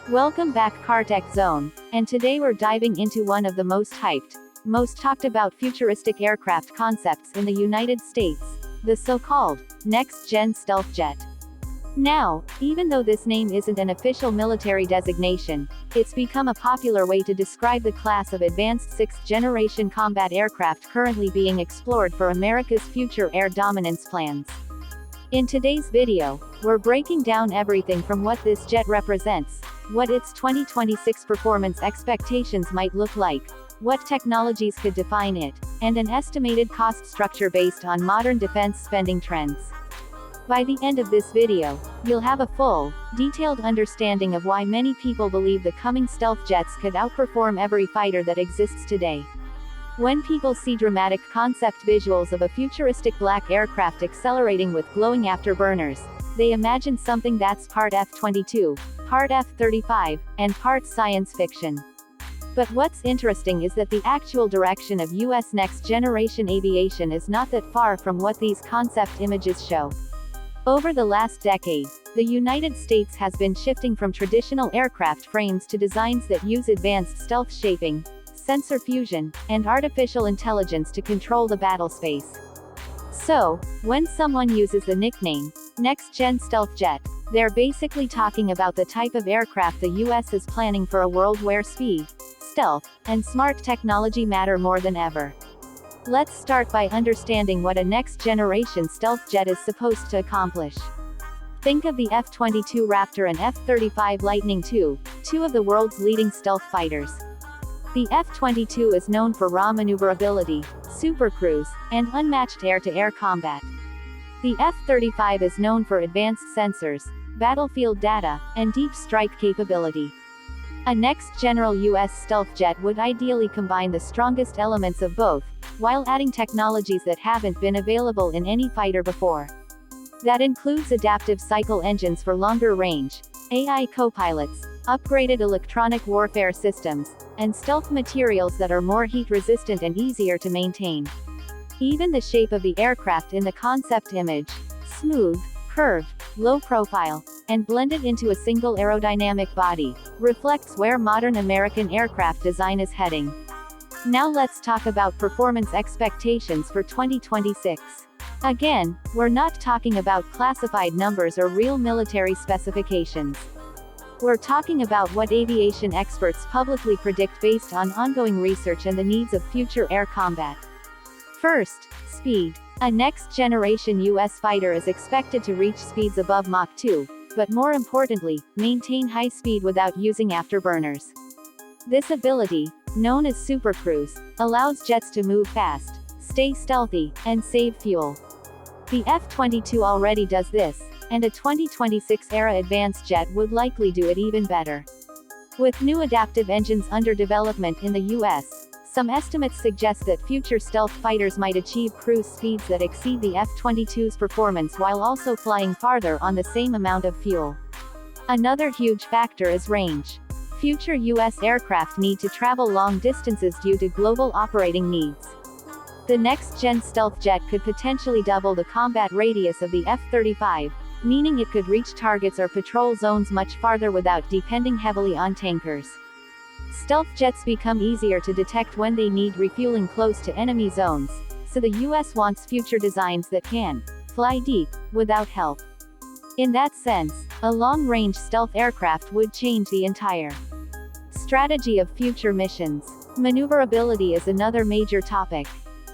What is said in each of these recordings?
Welcome back CarTech Zone, and today we're diving into one of the most hyped, most talked about futuristic aircraft concepts in the United States, the so-called next-gen stealth jet. Now, even though this name isn't an official military designation, it's become a popular way to describe the class of advanced sixth-generation combat aircraft currently being explored for America's future air dominance plans. In today's video, we're breaking down everything from what this jet represents, what its 2026 performance expectations might look like, what technologies could define it, and an estimated cost structure based on modern defense spending trends. By the end of this video, you'll have a full, detailed understanding of why many people believe the coming stealth jets could outperform every fighter that exists today. When people see dramatic concept visuals of a futuristic black aircraft accelerating with glowing afterburners, they imagine something that's part F-22, part F-35, and part science fiction. But what's interesting is that the actual direction of U.S. next-generation aviation is not that far from what these concept images show. Over the last decade, the United States has been shifting from traditional aircraft frames to designs that use advanced stealth shaping, sensor fusion, and artificial intelligence to control the battle space. So, when someone uses the nickname, next-gen stealth jet, they're basically talking about the type of aircraft the US is planning for a world where speed, stealth, and smart technology matter more than ever. Let's start by understanding what a next-generation stealth jet is supposed to accomplish. Think of the F-22 Raptor and F-35 Lightning II, two of the world's leading stealth fighters. The F-22 is known for raw maneuverability, supercruise, and unmatched air-to-air combat. The F-35 is known for advanced sensors, battlefield data, and deep strike capability. A next-generation U.S. stealth jet would ideally combine the strongest elements of both, while adding technologies that haven't been available in any fighter before. That includes adaptive cycle engines for longer range, AI co-pilots, upgraded electronic warfare systems, and stealth materials that are more heat-resistant and easier to maintain. Even the shape of the aircraft in the concept image, smooth, curved, low profile, and blended into a single aerodynamic body, reflects where modern American aircraft design is heading. Now let's talk about performance expectations for 2026. Again, we're not talking about classified numbers or real military specifications. We're talking about what aviation experts publicly predict based on ongoing research and the needs of future air combat. First, speed. A next-generation U.S. fighter is expected to reach speeds above Mach 2, but more importantly, maintain high speed without using afterburners. This ability, known as supercruise, allows jets to move fast, stay stealthy, and save fuel. The F-22 already does this, and a 2026-era advanced jet would likely do it even better. With new adaptive engines under development in the U.S., some estimates suggest that future stealth fighters might achieve cruise speeds that exceed the F-22's performance while also flying farther on the same amount of fuel. Another huge factor is range. Future U.S. aircraft need to travel long distances due to global operating needs. The next-gen stealth jet could potentially double the combat radius of the F-35, meaning it could reach targets or patrol zones much farther without depending heavily on tankers. Stealth jets become easier to detect when they need refueling close to enemy zones, so the U.S. wants future designs that can fly deep without help. In that sense, a long-range stealth aircraft would change the entire strategy of future missions. Maneuverability is another major topic.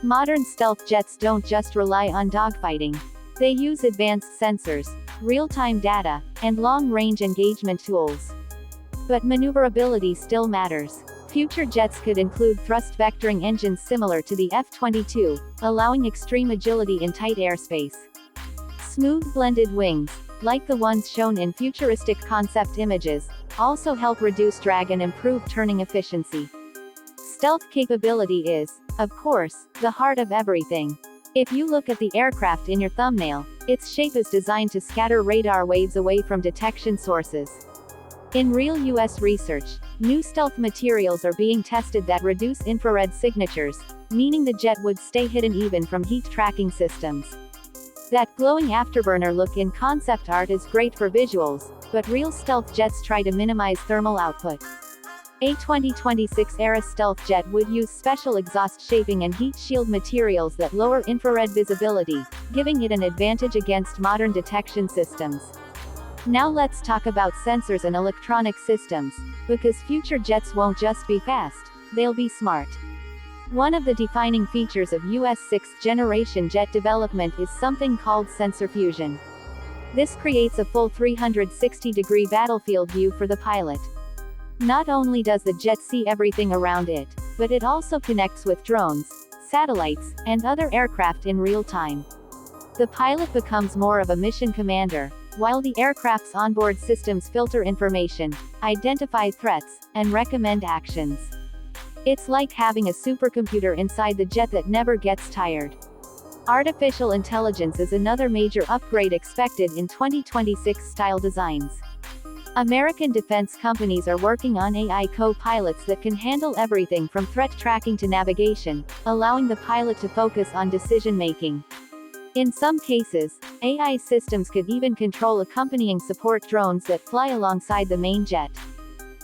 Modern stealth jets don't just rely on dogfighting. They use advanced sensors, real-time data, and long-range engagement tools. But maneuverability still matters. Future jets could include thrust vectoring engines similar to the F-22, allowing extreme agility in tight airspace. Smooth blended wings, like the ones shown in futuristic concept images, also help reduce drag and improve turning efficiency. Stealth capability is, of course, the heart of everything. If you look at the aircraft in your thumbnail, its shape is designed to scatter radar waves away from detection sources. In real U.S. research, new stealth materials are being tested that reduce infrared signatures, meaning the jet would stay hidden even from heat tracking systems. That glowing afterburner look in concept art is great for visuals, but real stealth jets try to minimize thermal output. A 2026-era stealth jet would use special exhaust shaping and heat shield materials that lower infrared visibility, giving it an advantage against modern detection systems. Now let's talk about sensors and electronic systems, because future jets won't just be fast, they'll be smart. One of the defining features of US 6th-generation jet development is something called sensor fusion. This creates a full 360-degree battlefield view for the pilot. Not only does the jet see everything around it, but it also connects with drones, satellites, and other aircraft in real time. The pilot becomes more of a mission commander, while the aircraft's onboard systems filter information, identify threats, and recommend actions. It's like having a supercomputer inside the jet that never gets tired. Artificial intelligence is another major upgrade expected in 2026 style designs. American defense companies are working on AI co-pilots that can handle everything from threat tracking to navigation, allowing the pilot to focus on decision-making. In some cases, AI systems could even control accompanying support drones that fly alongside the main jet.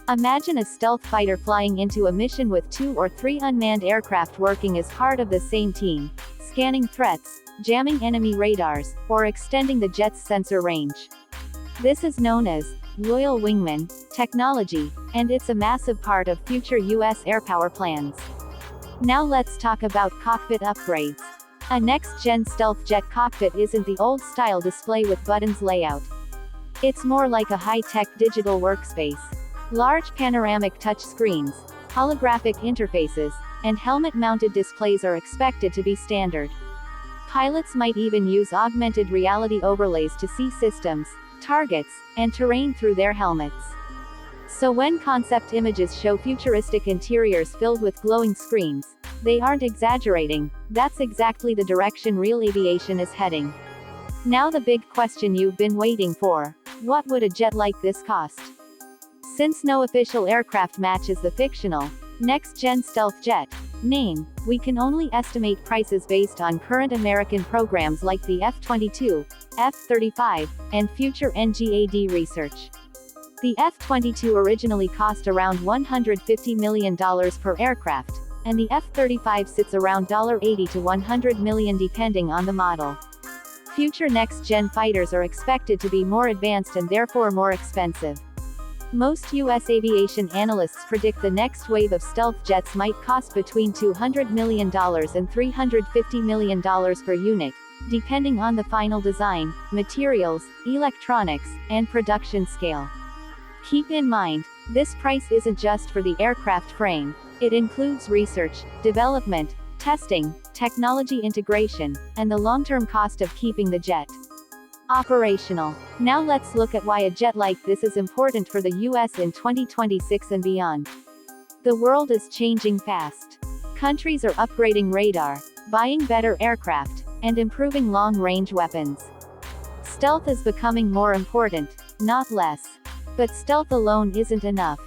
Imagine a stealth fighter flying into a mission with 2 or 3 unmanned aircraft working as part of the same team, scanning threats, jamming enemy radars, or extending the jet's sensor range. This is known as loyal wingman technology, and it's a massive part of future US air power plans. Now let's talk about cockpit upgrades. A next-gen stealth jet cockpit isn't the old-style display with buttons layout. It's more like a high-tech digital workspace. Large panoramic touch screens, holographic interfaces, and helmet-mounted displays are expected to be standard. Pilots might even use augmented reality overlays to see systems, targets, and terrain through their helmets. So when concept images show futuristic interiors filled with glowing screens, they aren't exaggerating, that's exactly the direction real aviation is heading. Now the big question you've been waiting for: what would a jet like this cost? Since no official aircraft matches the fictional, next-gen stealth jet name, we can only estimate prices based on current American programs like the F-22, F-35, and future NGAD research. The F-22 originally cost around $150 million per aircraft, and the F-35 sits around $80 to $100 million depending on the model. Future next-gen fighters are expected to be more advanced and therefore more expensive. Most U.S. aviation analysts predict the next wave of stealth jets might cost between $200 million and $350 million per unit, depending on the final design, materials, electronics, and production scale. Keep in mind, this price isn't just for the aircraft frame, it includes research, development, testing, technology integration, and the long-term cost of keeping the jet operational. Now let's look at why a jet like this is important for the US in 2026 and beyond. The world is changing fast. Countries are upgrading radar, buying better aircraft, and improving long-range weapons. Stealth is becoming more important, not less. But stealth alone isn't enough.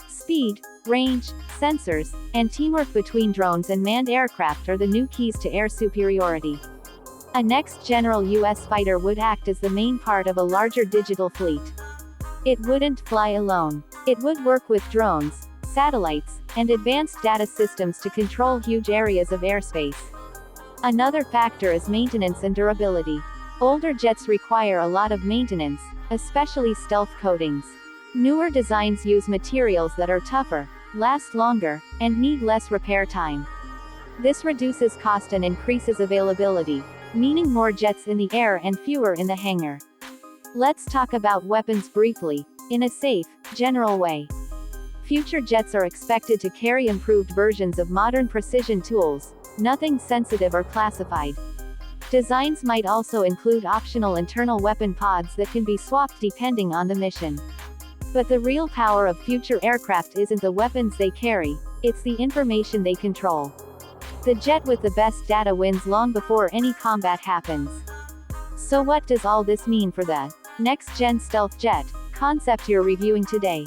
Speed, range, sensors, and teamwork between drones and manned aircraft are the new keys to air superiority. A next-generation US fighter would act as the main part of a larger digital fleet. It wouldn't fly alone. It would work with drones, satellites, and advanced data systems to control huge areas of airspace. Another factor is maintenance and durability. Older jets require a lot of maintenance, especially stealth coatings. Newer designs use materials that are tougher, last longer, and need less repair time. This reduces cost and increases availability, meaning more jets in the air and fewer in the hangar. Let's talk about weapons briefly, in a safe, general way. Future jets are expected to carry improved versions of modern precision tools, nothing sensitive or classified. Designs might also include optional internal weapon pods that can be swapped depending on the mission. But the real power of future aircraft isn't the weapons they carry, it's the information they control. The jet with the best data wins long before any combat happens. So what does all this mean for the next-gen stealth jet concept you're reviewing today?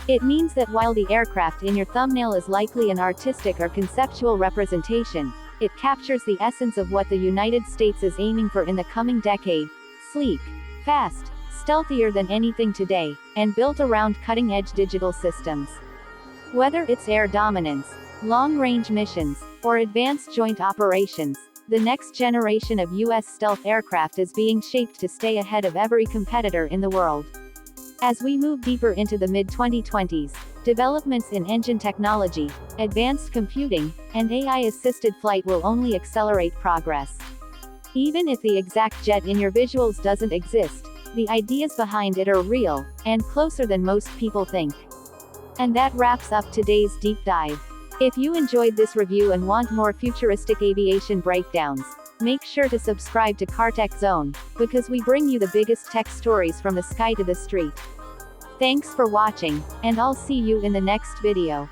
It means that while the aircraft in your thumbnail is likely an artistic or conceptual representation, it captures the essence of what the United States is aiming for in the coming decade: sleek, fast, stealthier than anything today, and built around cutting-edge digital systems. Whether it's air dominance, long-range missions, or advanced joint operations, the next generation of U.S. stealth aircraft is being shaped to stay ahead of every competitor in the world. As we move deeper into the mid-2020s, developments in engine technology, advanced computing, and AI-assisted flight will only accelerate progress. Even if the exact jet in your visuals doesn't exist, the ideas behind it are real, and closer than most people think. And that wraps up today's deep dive. If you enjoyed this review and want more futuristic aviation breakdowns, make sure to subscribe to Car Tech Zone, because we bring you the biggest tech stories from the sky to the street. Thanks for watching, and I'll see you in the next video.